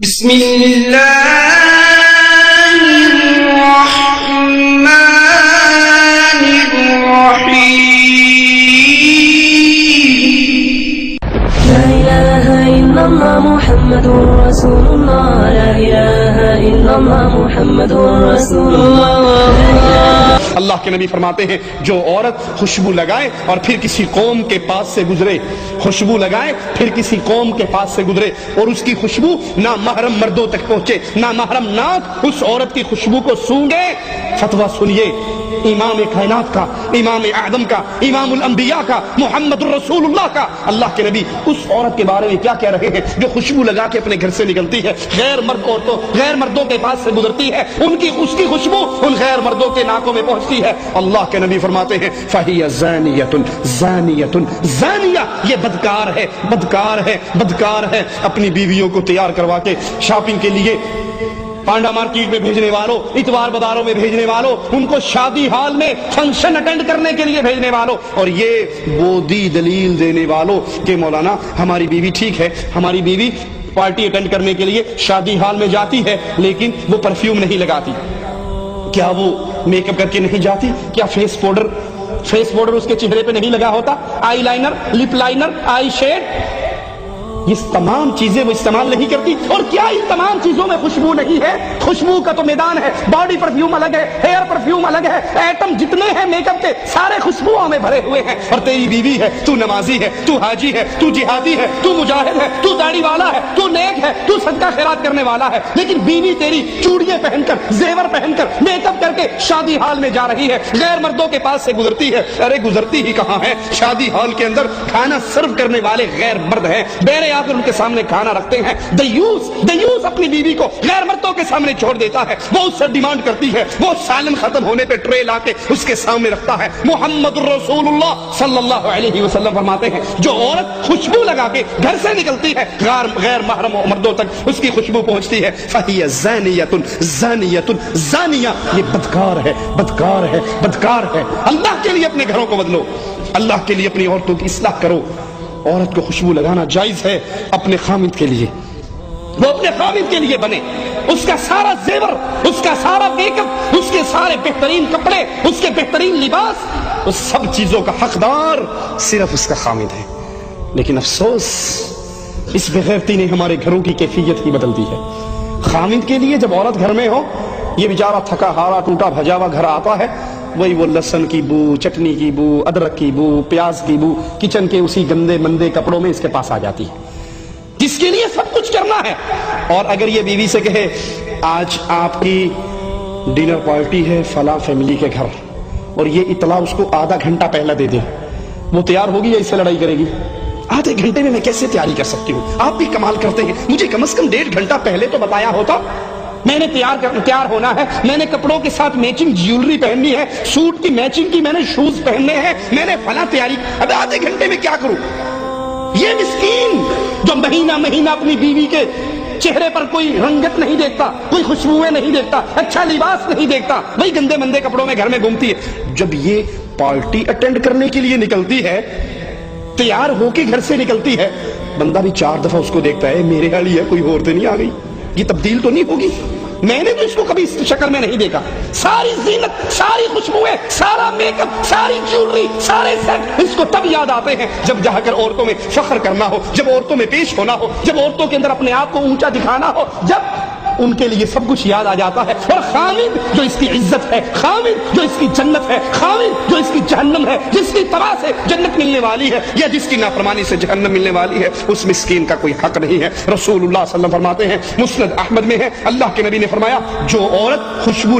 بسم اللہ الرحمن الرحیم لا الہ الا اللہ محمد رسول اللہ لا الہ الا اللہ محمد رسول اللہ اللہ کے نبی فرماتے ہیں جو عورت خوشبو لگائے اور پھر کسی قوم کے پاس سے گزرے، خوشبو لگائے پھر کسی قوم کے پاس سے گزرے اور اس کی خوشبو نہ محرم مردوں تک پہنچے، نہ محرم ناک اس عورت کی خوشبو کو سونگے، فتویٰ سنیے امام کائنات کا، امام اعظم کا، امام الانبیاء کا، محمد الرسول اللہ کا، اللہ کے نبی اس عورت کے بارے میں کیا کہہ رہے ہیں جو خوشبو لگا کے اپنے گھر سے نکلتی ہے، غیر مرد عورتوں، غیر مردوں کے پاس سے گزرتی ہے، اس کی خوشبو ان غیر مردوں کے ناکوں میں پہنچتی ہے۔ اللہ کے نبی فرماتے ہیں فَهِيَ زَانِيَةٌ زَانِيَةٌ زانیہ، یہ بدکار ہے، بدکار ہے، بدکار ہے۔ اپنی بیویوں کو تیار کروا کے شاپنگ کے لیے پانڈا مارکیٹ میں بھیجنے والوں، اتوار بازاروں میں بھیجنے والوں، ان کو شادی ہال میں فنکشن اٹینڈ کرنے کے لیے بھیجنے والوں، اور یہ بودی دلیل دینے والوں کہ مولانا ہماری بیوی ٹھیک ہے، ہماری بیوی پارٹی اٹینڈ کرنے کے لیے شادی ہال میں جاتی ہے لیکن وہ پرفیوم نہیں لگاتی، کیا وہ میک اپ کر کے نہیں جاتی، کیا فیس پاؤڈر اس کے چہرے پہ نہیں لگا ہوتا، آئی لائنر، لپ لائنر، آئی شیڈ، یہ تمام چیزیں وہ استعمال نہیں کرتی، اور کیا ان تمام چیزوں میں خوشبو نہیں ہے؟ خوشبو کا تو میدان ہے، باڈی پرفیوم الگ ہے، ہیئر پرفیوم الگ ہے، ایٹم جتنے ہیں میک اپ کے سارے خوشبوؤں میں بھرے ہوئے ہیں، اور تیری بیوی ہے، تو نمازی ہے، تو حاجی ہے، تو جہادی ہے، تو مجاہد ہے، تو داڑھی والا ہے، تو نیک ہے، تو صدقہ خیرات کرنے والا ہے، لیکن بیوی تیری چوڑیاں پہن کر، زیور پہن کر، میک اپ کر کے شادی ہال میں جا رہی ہے، غیر مردوں کے پاس سے گزرتی ہے۔ ارے گزرتی ہی کہاں ہے، شادی ہال کے اندر کھانا سرو کرنے والے غیر مرد ہیں، بیرے آ کر ان کے سامنے کھانا رکھتے ہیں، دیوس اپنی بیوی کو غیر مردوں کے سامنے چھوڑ دیتا ہے، وہ اس سے ڈیمانڈ کرتی ہے، وہ سالن ختم ہونے پہ ٹرے لا کے اس کے سامنے رکھتا ہے۔ محمد الرسول اللہ صلی اللہ علیہ وسلم فرماتے ہیں جو عورت خوشبو لگا کے گھر سے نکلتی ہے غیر محرم مردوں تک اس کی خوشبو پہنچتی ہے، فَهِيَ زَانِيَةٌ زَانِيَةٌ زانیہ، یہ بدکار ہے، بدکار ہے، بدکار ہے۔ اللہ کے لیے اپنے گھروں کو بدلو، اللہ کے لیے اپنی عورتوں کی اصلاح کرو۔ عورت کو خوشبو لگانا جائز ہے اپنے خامد کے لیے، وہ اپنے خامد کے لیے بنے، اس کا سارا زیور، اس کا سارا میک اپ، اس کے سارے بہترین کپڑے، اس کے بہترین لباس، اس سب چیزوں کا حقدار صرف اس کا خامد ہے۔ لیکن افسوس اس بغیرتی نے ہمارے گھروں کی کیفیت ہی بدل دی ہے۔ خامد کے لیے جب عورت گھر میں ہو، یہ بیچارہ تھکا ہارا ٹوٹا بھجا ہوا گھر آتا ہے، وہی وہ لہسن کی بو، چٹنی کی بو، ادرک کی بو، پیاز کی بو کچن کے اسی گندے مندے کپڑوں میں اس کے پاس آ جاتی ہے، جس کے لیے سب کچھ کرنا ہے۔ اور اگر یہ بیوی سے کہے آج آپ کی ڈنر پارٹی ہے فلاں فیملی کے گھر، اور یہ اطلاع اس کو آدھا گھنٹہ پہلے دے دے، وہ تیار ہوگی یا اس سے لڑائی کرے گی؟ آدھے گھنٹے میں کیسے تیاری کر سکتی ہوں؟ آپ بھی کمال کرتے ہیں، مجھے کم از کم 1.5 گھنٹہ پہلے تو بتایا ہوتا، میں نے تیار ہونا ہے، میں نے کپڑوں کے ساتھ میچنگ جیولری پہننی ہے، سوٹ کی میچنگ کی میں نے شوز پہننے ہیں، میں نے فلاں تیاری، اب آدھے گھنٹے میں کیا کروں؟ یہ مسکین جو مہینہ اپنی بیوی کے چہرے پر کوئی رنگت نہیں دیکھتا، کوئی خوشبوئیں نہیں دیکھتا، اچھا لباس نہیں دیکھتا، وہی گندے مندے کپڑوں میں گھر میں گھومتی ہے، جب یہ پارٹی اٹینڈ کرنے کے لیے نکلتی ہے، تیار ہو کے گھر سے نکلتی ہے، بندہ بھی 4 دفعہ اس کو دیکھتا ہے میرے والی ہے، کوئی اور تو نہیں آ گئی، یہ تبدیل تو نہیں ہوگی؟ میں نے تو اس کو کبھی اس شکل میں نہیں دیکھا، ساری زینت، ساری خوشبوئیں، سارا میک اپ، ساری جیولری، سارے سیٹ اس کو تب یاد آتے ہیں جب جا کر عورتوں میں فخر کرنا ہو، جب عورتوں میں پیش ہونا ہو، جب عورتوں کے اندر اپنے آپ کو اونچا دکھانا ہو، جب ان کے لیے سب کچھ یاد آ جاتا ہے۔ اور خامد جو اس کی عزت ہے، خامد جو اس کی جنت ہے، خامد جو اس کی جہنم ہے، جس کی طرح سے جنت ملنے والی ہے یا جس کی نافرمانی سے جہنم ملنے والی ہے، اس مسکین کا کوئی حق نہیں ہے۔ رسول اللہ صلی اللہ علیہ وسلم فرماتے ہیں، مسند احمد میں ہے، اللہ کے نبی نے فرمایا جو عورت خوشبو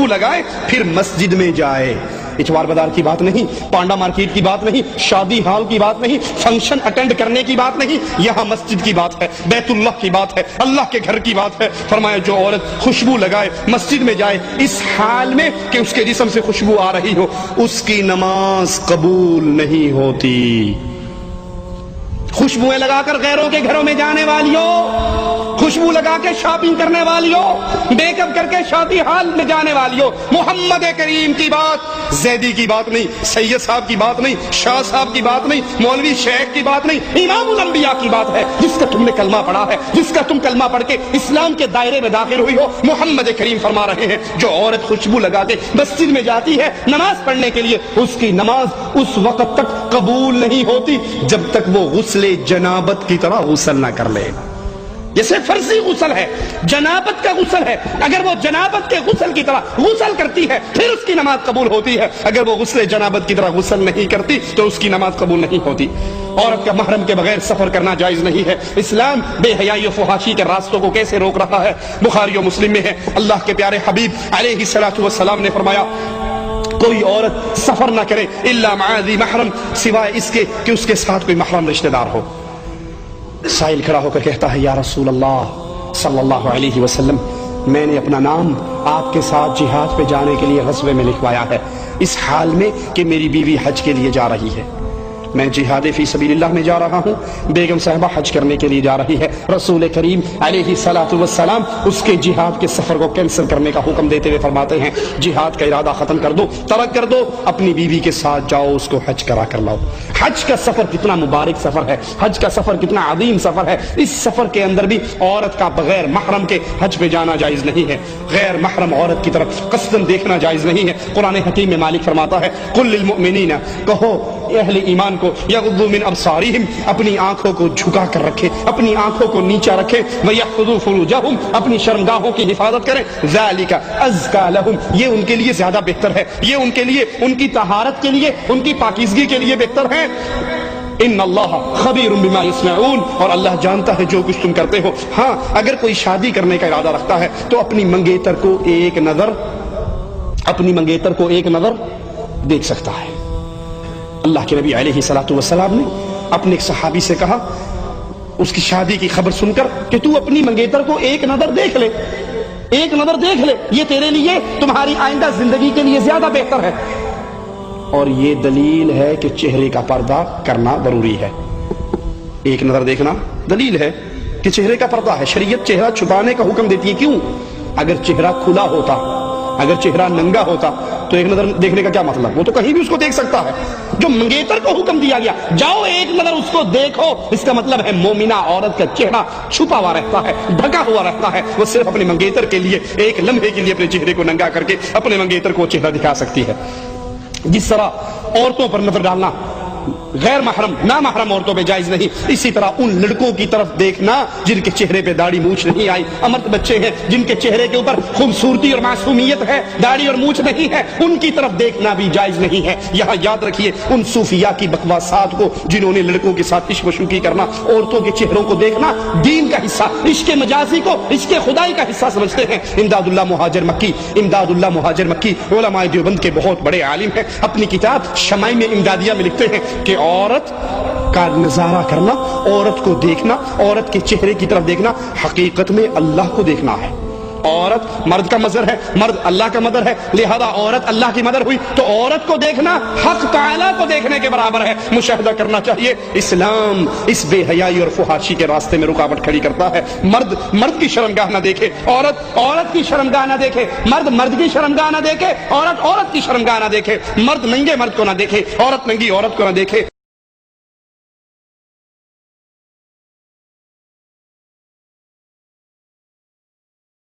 لگائے پھر مسجد میں جائے، اتوار بازار کی بات نہیں، پانڈا مارکیٹ کی بات نہیں، شادی ہال کی بات نہیں، فنکشن اٹینڈ کرنے کی بات نہیں، یہاں مسجد کی بات ہے، بیت اللہ کی بات ہے، اللہ کے گھر کی بات ہے۔ فرمایا جو عورت خوشبو لگائے مسجد میں جائے اس حال میں کہ اس کے جسم سے خوشبو آ رہی ہو، اس کی نماز قبول نہیں ہوتی۔ خوشبوئیں لگا کر غیروں کے گھروں میں جانے والیوں، خوشبو لگا کے شاپنگ کرنے والیوں، میک اپ کر کے شادی ہال میں جانے والیوں، محمد کریم کی بات، زیدی کی بات نہیں، سید صاحب کی بات نہیں، شاہ صاحب کی بات نہیں، مولوی شیخ کی بات نہیں، امام الانبیاء کی بات ہے، جس کا تم نے کلمہ پڑھا ہے، جس کا تم کلمہ پڑھ کے اسلام کے دائرے میں داخل ہوئی ہو۔ محمد کریم فرما رہے ہیں جو عورت خوشبو لگا کے مسجد میں جاتی ہے نماز پڑھنے کے لیے، اس کی نماز اس وقت تک قبول نہیں ہوتی جب تک وہ غسل جنابت کی طرح غسل نہ کر لے۔ جیسے فرضی غسل ہے، جنابت کا غسل ہے، اگر وہ جنابت کے غسل کی طرح غسل کرتی ہے پھر اس کی نماز قبول ہوتی ہے، اگر وہ غسل جنابت کی طرح غسل نہیں کرتی تو اس کی نماز قبول نہیں ہوتی۔ عورت کا محرم کے بغیر سفر کرنا جائز نہیں ہے۔ اسلام بے حیائی و فحاشی کے راستوں کو کیسے روک رہا ہے؟ بخاری و مسلم میں ہے، اللہ کے پیارے حبیب علیہ الصلوۃ والسلام نے فرمایا کوئی عورت سفر نہ کرے الا مع ذی محرم، سوائے اس کے کہ اس کے ساتھ کوئی محرم رشتہ دار ہو۔ سائل کھڑا ہو کر کہتا ہے یا رسول اللہ صلی اللہ علیہ وسلم، میں نے اپنا نام آپ کے ساتھ جہاد پہ جانے کے لیے غزوے میں لکھوایا ہے، اس حال میں کہ میری بیوی حج کے لیے جا رہی ہے، میں جہاد فی سبیل اللہ میں جا رہا ہوں، بیگم صاحبہ حج کرنے کے لیے جا رہی ہے۔ رسول کریم علیہ الصلوۃ والسلام اس کے جہاد کے سفر کو کینسل کرنے کا حکم دیتے ہوئے فرماتے ہیں جہاد کا ارادہ ختم کر دو، ترک کر دو، اپنی بیوی کے ساتھ جاؤ، اس کو حج کرا کر لاؤ۔ حج کا سفر کتنا مبارک سفر ہے، حج کا سفر کتنا عظیم سفر ہے، اس سفر کے اندر بھی عورت کا بغیر محرم کے حج پہ جانا جائز نہیں ہے، غیر محرم عورت کی طرف قصداً دیکھنا جائز نہیں ہے۔ قرآن حکیم میں مالک فرماتا ہے قل للمؤمنین، کہو اہل ایمان کو یغضوا من ابصارہم، اپنی آنکھوں کو جھکا کر رکھے، اپنی آنکھوں کو نیچا رکھے، ویحفظوا فروجہم، اپنی شرمگاہوں کی حفاظت کریں، ذالک ازکا لہم، یہ ان کے لیے زیادہ بہتر ہے، یہ ان کے لیے ان کی طہارت کے لیے ان کی پاکیزگی کے لیے بہتر ہے۔ ان اللہ خبیر بما یصنعون، اور اللہ جانتا ہے جو کچھ تم کرتے ہو۔ ہاں اگر کوئی شادی کرنے کا ارادہ رکھتا ہے تو اپنی منگیتر کو ایک نظر دیکھ سکتا ہے۔ اللہ کے نبی علیہ الصلوۃ والسلام نے اپنے ایک صحابی سے کہا اس کی شادی کی خبر سن کر کہ تو اپنی منگیتر کو ایک نظر دیکھ لے، ایک نظر دیکھ لے، یہ تیرے لیے تمہاری آئندہ زندگی کے لیے زیادہ بہتر ہے۔ اور یہ دلیل ہے کہ چہرے کا پردہ کرنا ضروری ہے۔ ایک نظر دیکھنا دلیل ہے کہ چہرے کا پردہ ہے۔ شریعت چہرہ چھپانے کا حکم دیتی ہے، کیوں؟ اگر چہرہ کھلا ہوتا، اگر چہرہ ننگا ہوتا تو ایک نظر دیکھنے کا کیا مطلب؟ وہ تو کہیں بھی اس کو دیکھ سکتا ہے۔ جو منگیتر کو حکم دیا گیا جاؤ ایک نظر اس کو دیکھو، اس کا مطلب ہے مومنہ عورت کا چہرہ چھپا ہوا رہتا ہے، ڈھکا ہوا رہتا ہے، وہ صرف اپنے منگیتر کے لیے ایک لمحے کے لیے اپنے چہرے کو ننگا کر کے اپنے منگیتر کو چہرہ دکھا سکتی ہے۔ جس طرح عورتوں پر نظر ڈالنا غیر محرم نامحرم عورتوں پہ جائز نہیں، اسی طرح ان لڑکوں کی طرف دیکھنا جن کے چہرے پہ داڑھی مونچھ نہیں آئی، امرد بچے ہیں جن کے چہرے کے اوپر خوبصورتی اور معصومیت ہے، داڑھی اور مونچھ نہیں ہے، ان کی طرف دیکھنا بھی جائز نہیں ہے۔ یہاں یاد رکھیے ان صوفیاء کی بکواسات کو جنہوں نے لڑکوں کے ساتھ عشق و شوخی کرنا، عورتوں کے چہروں کو دیکھنا دین کا حصہ، عشق مجازی کو عشق خدائی کا حصہ سمجھتے ہیں۔ امداد اللہ مہاجر مکی علماء دیوبند کے بہت بڑے عالم ہیں، اپنی کتاب شمائم امدادیہ میں لکھتے ہیں کہ عورت کا نظارہ کرنا، عورت کو دیکھنا، عورت کے چہرے کی طرف دیکھنا حقیقت میں اللہ کو دیکھنا ہے۔ عورت مرد کا مظہر ہے، مرد اللہ کا مظہر ہے، لہذا عورت اللہ کی مظہر ہوئی تو عورت کو دیکھنا حق تعالیٰ کو دیکھنے کے برابر ہے، مشاہدہ کرنا چاہیے۔ اسلام اس بے حیائی اور فحاشی کے راستے میں رکاوٹ کھڑی کرتا ہے۔ مرد کی شرمگاہ نہ دیکھے، عورت کی شرمگاہ نہ دیکھے، مرد کی شرمگاہ نہ دیکھے، عورت کی شرمگاہ نہ دیکھے، مرد ننگے مرد کو نہ دیکھے، عورت ننگی عورت کو نہ دیکھے۔